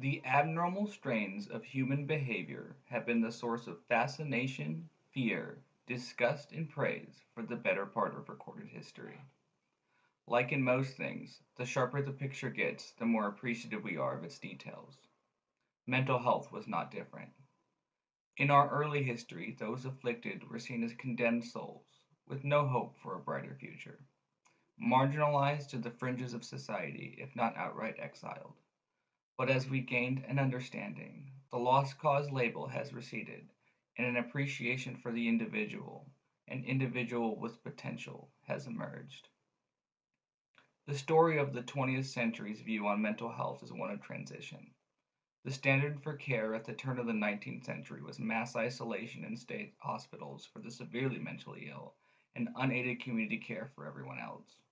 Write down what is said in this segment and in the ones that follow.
The abnormal strains of human behavior have been the source of fascination, fear, disgust, and praise for the better part of recorded history. Like in most things, the sharper the picture gets, the more appreciative we are of its details. Mental health was not different. In our early history, those afflicted were seen as condemned souls, with no hope for a brighter future, marginalized to the fringes of society, if not outright exiled. But as we gained an understanding, the lost cause label has receded, and an appreciation for the individual, an individual with potential, has emerged. The story of the 20th century's view on mental health is one of transition. The standard for care at the turn of the 19th century was mass isolation in state hospitals for the severely mentally ill and unaided community care for everyone else.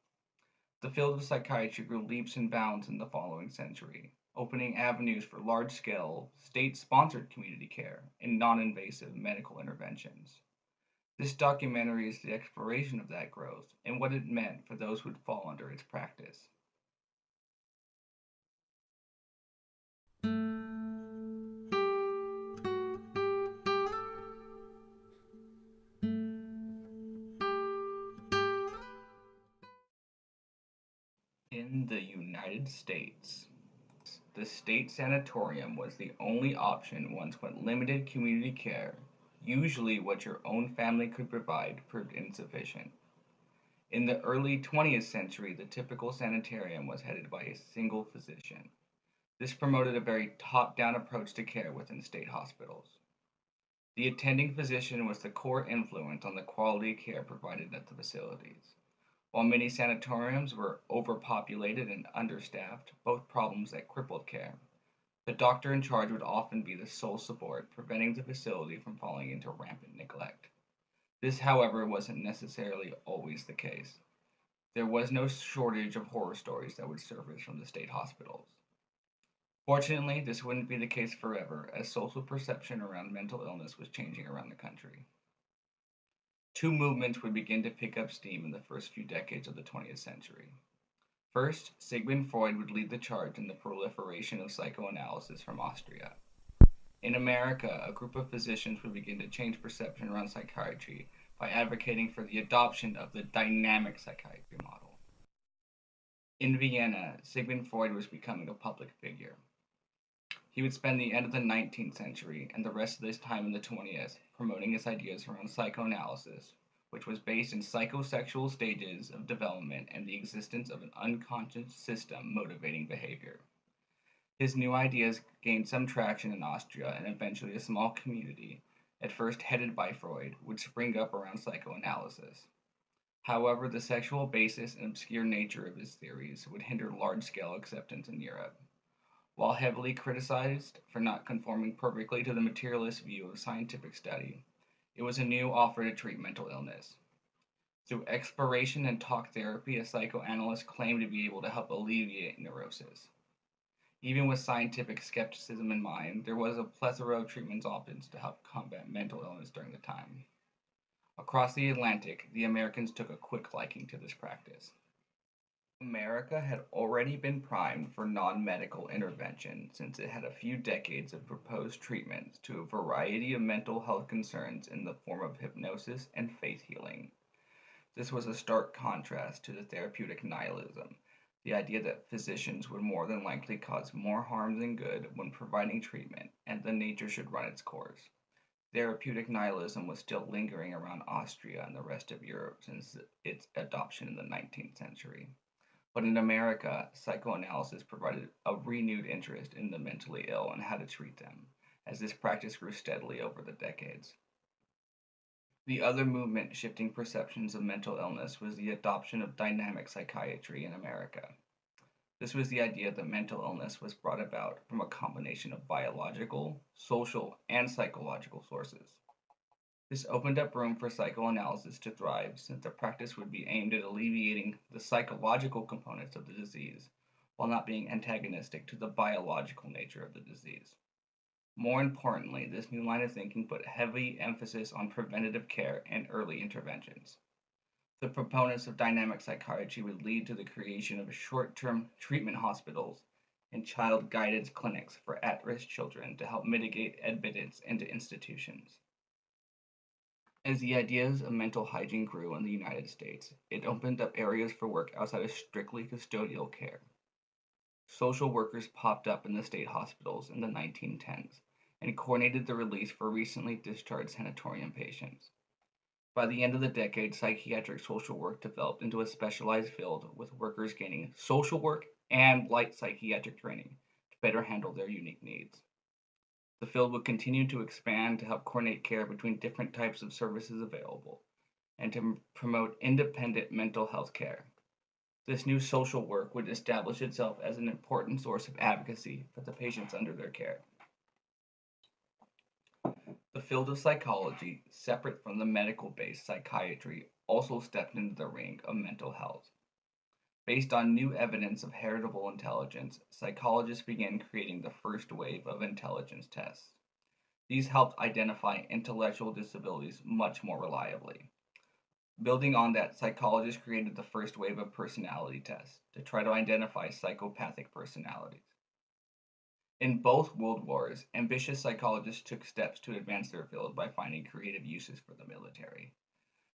The field of psychiatry grew leaps and bounds in the following century, opening avenues for large scale, state sponsored community care and non invasive medical interventions. This documentary is the exploration of that growth and what it meant for those who would fall under its practice. In the United States, the state sanatorium was the only option once when limited community care, usually what your own family could provide, proved insufficient. In the early 20th century, the typical sanitarium was headed by a single physician. This promoted a very top down approach to care within state hospitals. The attending physician was the core influence on the quality of care provided at the facilities. While many sanatoriums were overpopulated and understaffed, both problems that crippled care, the doctor in charge would often be the sole support, preventing the facility from falling into rampant neglect. This, however, wasn't necessarily always the case. There was no shortage of horror stories that would surface from the state hospitals. Fortunately, this wouldn't be the case forever, as social perception around mental illness was changing around the country. Two movements would begin to pick up steam in the first few decades of the 20th century. First, Sigmund Freud would lead the charge in the proliferation of psychoanalysis from Austria. In America, a group of physicians would begin to change perception around psychiatry by advocating for the adoption of the dynamic psychiatry model. In Vienna, Sigmund Freud was becoming a public figure. He would spend the end of the 19th century and the rest of his time in the 20th promoting his ideas around psychoanalysis, which was based in psychosexual stages of development and the existence of an unconscious system motivating behavior. His new ideas gained some traction in Austria, and eventually a small community, at first headed by Freud, would spring up around psychoanalysis. However, the sexual basis and obscure nature of his theories would hinder large scale acceptance in Europe. While heavily criticized for not conforming perfectly to the materialist view of scientific study, it was a new offer to treat mental illness. Through exploration and talk therapy, a psychoanalyst claimed to be able to help alleviate neurosis. Even with scientific skepticism in mind, there was a plethora of treatment options to help combat mental illness during the time. Across the Atlantic, the Americans took a quick liking to this practice. America had already been primed for non medical intervention since it had a few decades of proposed treatments to a variety of mental health concerns in the form of hypnosis and faith healing. This was a stark contrast to the therapeutic nihilism, the idea that physicians would more than likely cause more harm than good when providing treatment, and that nature should run its course. Therapeutic nihilism was still lingering around Austria and the rest of Europe since its adoption in the 19th century. But in America, psychoanalysis provided a renewed interest in the mentally ill and how to treat them, as this practice grew steadily over the decades. The other movement shifting perceptions of mental illness was the adoption of dynamic psychiatry in America. This was the idea that mental illness was brought about from a combination of biological, social, and psychological sources. This opened up room for psychoanalysis to thrive since the practice would be aimed at alleviating the psychological components of the disease while not being antagonistic to the biological nature of the disease. More importantly, this new line of thinking put heavy emphasis on preventative care and early interventions. The proponents of dynamic psychiatry would lead to the creation of short term treatment hospitals and child guidance clinics for at-risk children to help mitigate admittance into institutions. As the ideas of mental hygiene grew in the United States, it opened up areas for work outside of strictly custodial care. Social workers popped up in the state hospitals in the 1910s and coordinated the release for recently discharged sanatorium patients. By the end of the decade, psychiatric social work developed into a specialized field, with workers gaining social work and light psychiatric training to better handle their unique needs. The field would continue to expand to help coordinate care between different types of services available and to promote independent mental health care. This new social work would establish itself as an important source of advocacy for the patients under their care. The field of psychology, separate from the medical-based psychiatry, also stepped into the ring of mental health. Based on new evidence of heritable intelligence, psychologists began creating the first wave of intelligence tests. These helped identify intellectual disabilities much more reliably. Building on that, psychologists created the first wave of personality tests to try to identify psychopathic personalities. In both world wars, ambitious psychologists took steps to advance their field by finding creative uses for the military.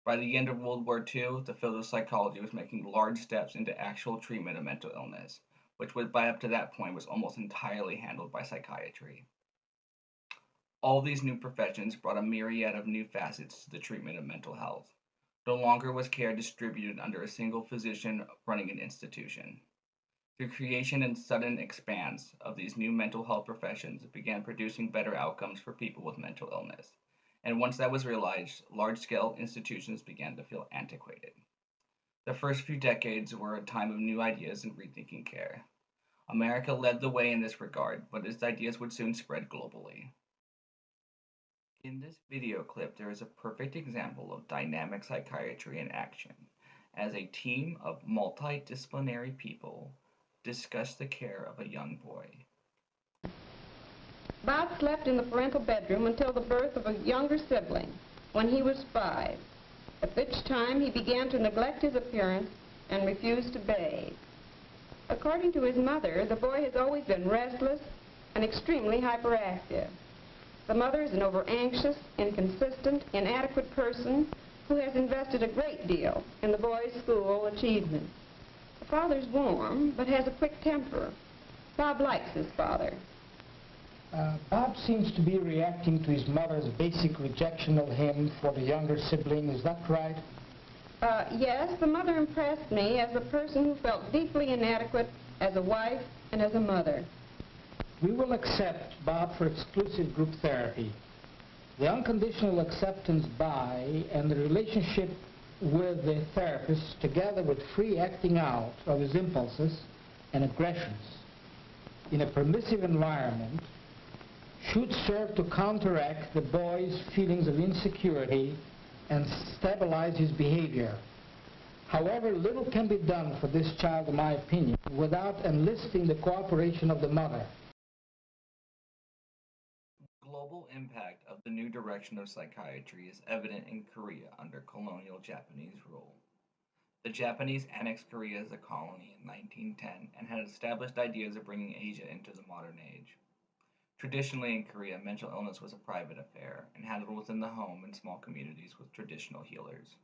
By the end of World War II, the field of psychology was making large steps into actual treatment of mental illness, which by up to that point was almost entirely handled by psychiatry. All these new professions brought a myriad of new facets to the treatment of mental health. No longer was care distributed under a single physician running an institution. The creation and sudden expanse of these new mental health professions began producing better outcomes for people with mental illness. And once that was realized, large-scale institutions began to feel antiquated. The first few decades were a time of new ideas and rethinking care. America led the way in this regard, but its ideas would soon spread globally. In this video clip, there is a perfect example of dynamic psychiatry in action, as a team of multidisciplinary people discuss the care of a young boy. Bob slept in the parental bedroom until the birth of a younger sibling, when he was 5, at which time he began to neglect his appearance and refuse to bathe. According to his mother, the boy has always been restless and extremely hyperactive. The mother is an over-anxious, inconsistent, inadequate person who has invested a great deal in the boy's school achievement. The father's warm, but has a quick temper. Bob likes his father. Bob seems to be reacting to his mother's basic rejection of him for the younger sibling. Is that right? Yes, the mother impressed me as a person who felt deeply inadequate as a wife and as a mother. We will accept Bob for exclusive group therapy. The unconditional acceptance by and the relationship with the therapist, together with free acting out of his impulses and aggressions in a permissive environment, should serve to counteract the boy's feelings of insecurity and stabilize his behavior. However, little can be done for this child, in my opinion, without enlisting the cooperation of the mother. Global impact of the new direction of psychiatry is evident in Korea under colonial Japanese rule. The Japanese annexed Korea as a colony in 1910 and had established ideas of bringing Asia into the modern age. Traditionally in Korea, mental illness was a private affair and handled within the home in small communities with traditional healers.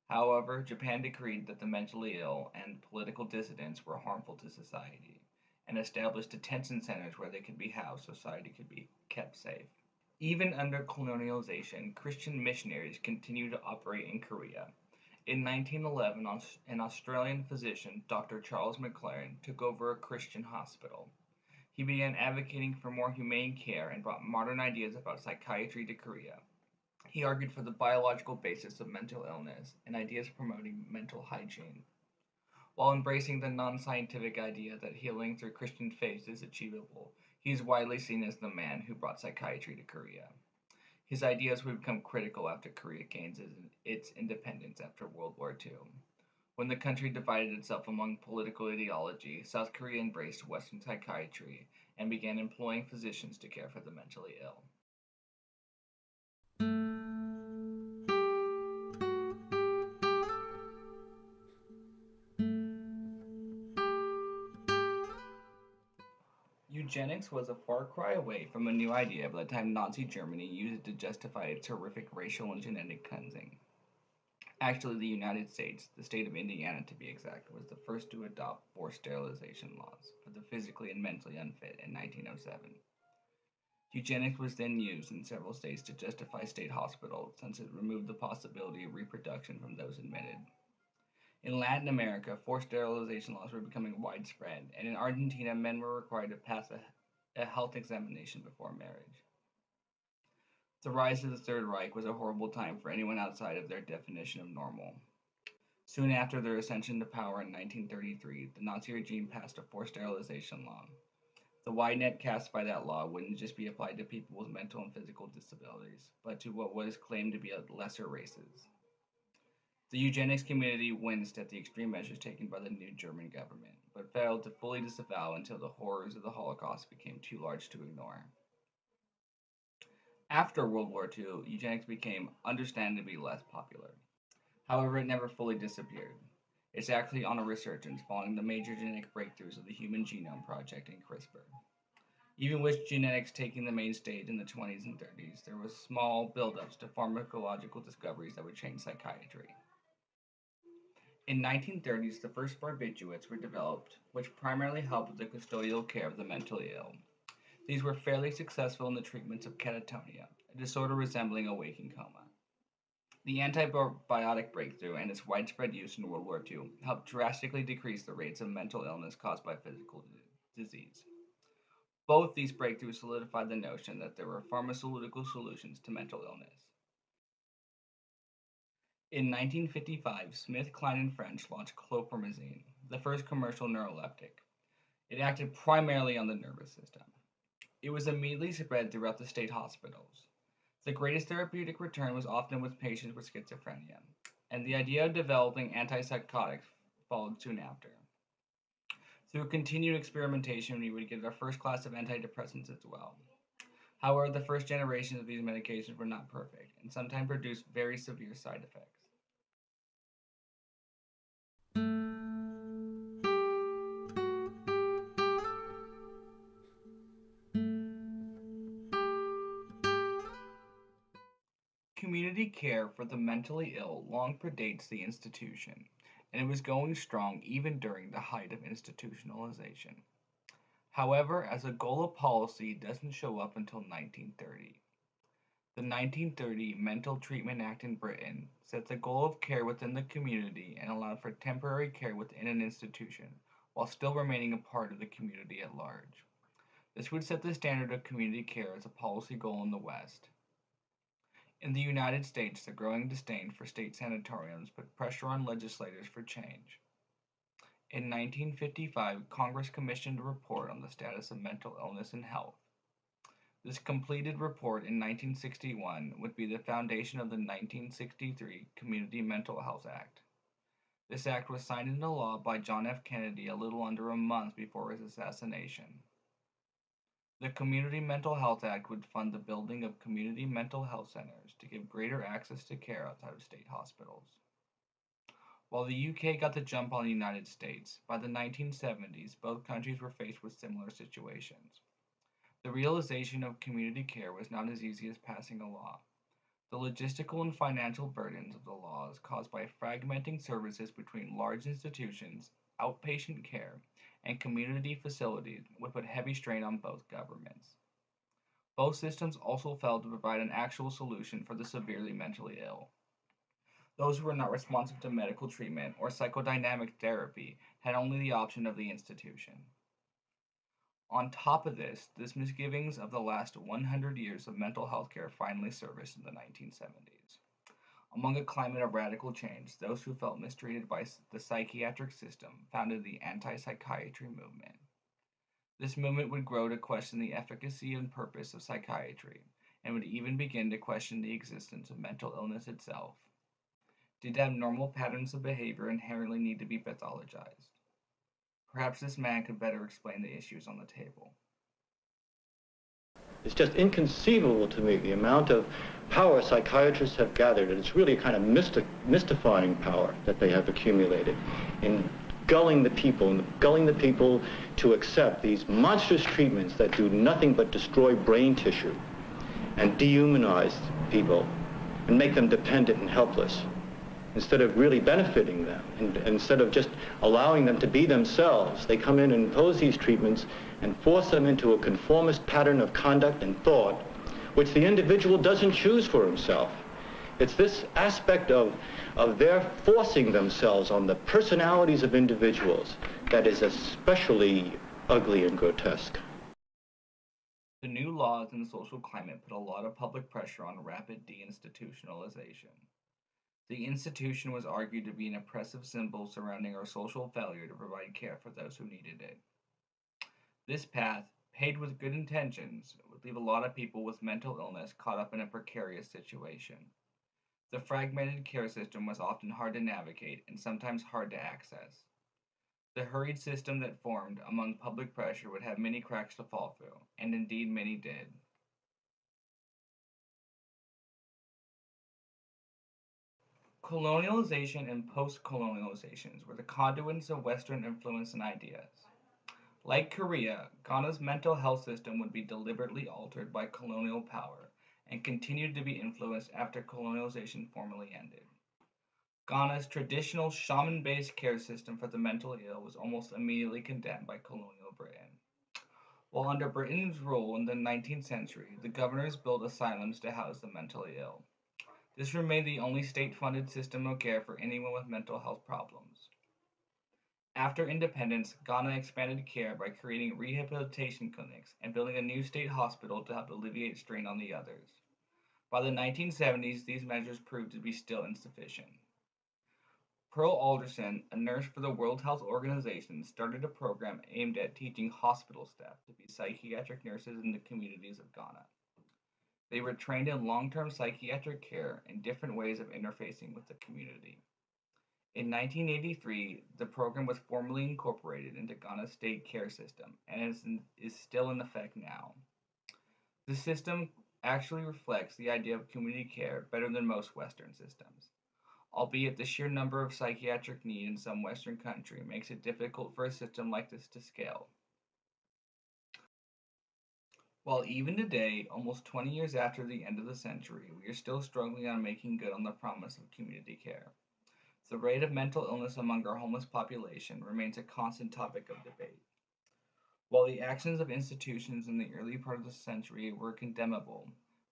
However, Japan decreed that the mentally ill and political dissidents were harmful to society, and established detention centers where they could be housed so society could be kept safe. Even under colonialization, Christian missionaries continued to operate in Korea. In 1911, an Australian physician, Dr. Charles McLaren, took over a Christian hospital. He began advocating for more humane care and brought modern ideas about psychiatry to Korea. He argued for the biological basis of mental illness and ideas promoting mental hygiene. While embracing the non-scientific idea that healing through Christian faith is achievable, he is widely seen as the man who brought psychiatry to Korea. His ideas would become critical after Korea gains its independence after World War II. When the country divided itself among political ideology, South Korea embraced Western psychiatry and began employing physicians to care for the mentally ill. Eugenics was a far cry away from a new idea by the time Nazi Germany used it to justify its horrific racial and genetic cleansing. Actually, the United States, the state of Indiana to be exact, was the first to adopt forced sterilization laws for the physically and mentally unfit in 1907. Eugenics was then used in several states to justify state hospitals since it removed the possibility of reproduction from those admitted. In Latin America, forced sterilization laws were becoming widespread, and in Argentina, men were required to pass a health examination before marriage. The rise of the Third Reich was a horrible time for anyone outside of their definition of normal. Soon after their ascension to power in 1933, the Nazi regime passed a forced sterilization law. The wide net cast by that law wouldn't just be applied to people with mental and physical disabilities, but to what was claimed to be lesser races. The eugenics community winced at the extreme measures taken by the new German government, but failed to fully disavow until the horrors of the Holocaust became too large to ignore. After World War II, eugenics became understandably less popular. However, it never fully disappeared. It's actually on a resurgence following the major genetic breakthroughs of the Human Genome Project and CRISPR. Even with genetics taking the main stage in the 20s and 30s, there was small buildups to pharmacological discoveries that would change psychiatry. In 1930s, the first barbiturates were developed, which primarily helped with the custodial care of the mentally ill. These were fairly successful in the treatments of catatonia, a disorder resembling a waking coma. The antibiotic breakthrough and its widespread use in World War II helped drastically decrease the rates of mental illness caused by physical disease. Both these breakthroughs solidified the notion that there were pharmaceutical solutions to mental illness. In 1955, Smith, Kline, and French launched chlorpromazine, the first commercial neuroleptic. It acted primarily on the nervous system. It was immediately spread throughout the state hospitals. The greatest therapeutic return was often with patients with schizophrenia, and the idea of developing antipsychotics followed soon after. Through continued experimentation, we would get our first class of antidepressants as well. However, the first generations of these medications were not perfect, and sometimes produced very severe side effects. Community care for the mentally ill long predates the institution, and it was going strong even during the height of institutionalization. However, as a goal of policy, it doesn't show up until 1930. The 1930 Mental Treatment Act in Britain set the goal of care within the community and allowed for temporary care within an institution, while still remaining a part of the community at large. This would set the standard of community care as a policy goal in the West. In the United States, the growing disdain for state sanatoriums put pressure on legislators for change. In 1955, Congress commissioned a report on the status of mental illness and health. This completed report in 1961 would be the foundation of the 1963 Community Mental Health Act. This act was signed into law by John F. Kennedy a little under a month before his assassination. The Community Mental Health Act would fund the building of community mental health centers to give greater access to care outside of state hospitals. While the UK got the jump on the United States, by the 1970s, both countries were faced with similar situations. The realization of community care was not as easy as passing a law. The logistical and financial burdens of the laws caused by fragmenting services between large institutions, outpatient care, and community facilities would put heavy strain on both governments. Both systems also failed to provide an actual solution for the severely mentally ill. Those who were not responsive to medical treatment or psychodynamic therapy had only the option of the institution. On top of this, the misgivings of the last 100 years of mental health care finally surfaced in the 1970s. Among a climate of radical change, those who felt mistreated by the psychiatric system founded the anti-psychiatry movement. This movement would grow to question the efficacy and purpose of psychiatry, and would even begin to question the existence of mental illness itself. Did abnormal patterns of behavior inherently need to be pathologized? Perhaps this man could better explain the issues on the table. It's just inconceivable to me the amount of power psychiatrists have gathered, and it's really kind of mystifying power that they have accumulated in gulling the people, and gulling the people to accept these monstrous treatments that do nothing but destroy brain tissue and dehumanize people and make them dependent and helpless, instead of really benefiting them. And instead of just allowing them to be themselves, they come in and impose these treatments and force them into a conformist pattern of conduct and thought, which the individual doesn't choose for himself. It's this aspect of their forcing themselves on the personalities of individuals that is especially ugly and grotesque. The new laws and social climate put a lot of public pressure on rapid deinstitutionalization. The institution was argued to be an oppressive symbol surrounding our social failure to provide care for those who needed it. This path, paved with good intentions, would leave a lot of people with mental illness caught up in a precarious situation. The fragmented care system was often hard to navigate and sometimes hard to access. The hurried system that formed among public pressure would have many cracks to fall through, and indeed many did. Colonialization and post-colonializations were the conduits of Western influence and ideas. Like Korea, Ghana's mental health system would be deliberately altered by colonial power and continued to be influenced after colonialization formally ended. Ghana's traditional shaman-based care system for the mentally ill was almost immediately condemned by colonial Britain. While under Britain's rule in the 19th century, the governors built asylums to house the mentally ill. This remained the only state-funded system of care for anyone with mental health problems. After independence, Ghana expanded care by creating rehabilitation clinics and building a new state hospital to help alleviate strain on the others. By the 1970s, these measures proved to be still insufficient. Pearl Alderson, a nurse for the World Health Organization, started a program aimed at teaching hospital staff to be psychiatric nurses in the communities of Ghana. They were trained in long-term psychiatric care and different ways of interfacing with the community. In 1983, the program was formally incorporated into Ghana's state care system and is still in effect now. The system actually reflects the idea of community care better than most Western systems, albeit the sheer number of psychiatric need in some Western country makes it difficult for a system like this to scale. While even today, almost 20 years after the end of the century, we are still struggling on making good on the promise of community care. The rate of mental illness among our homeless population remains a constant topic of debate. While the actions of institutions in the early part of the century were condemnable,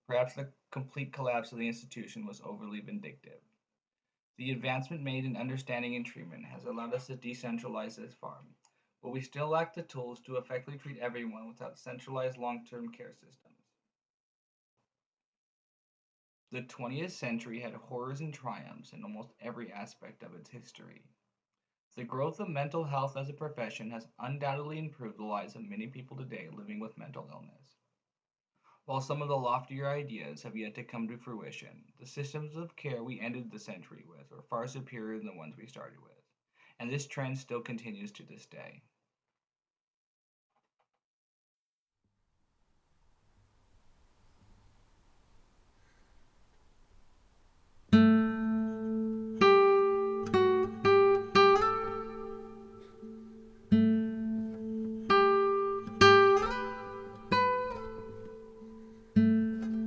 perhaps the complete collapse of the institution was overly vindictive. The advancement made in understanding and treatment has allowed us to decentralize this far, but we still lack the tools to effectively treat everyone without centralized long-term care systems. The 20th century had horrors and triumphs in almost every aspect of its history. The growth of mental health as a profession has undoubtedly improved the lives of many people today living with mental illness. While some of the loftier ideas have yet to come to fruition, the systems of care we ended the century with are far superior than the ones we started with, and this trend still continues to this day.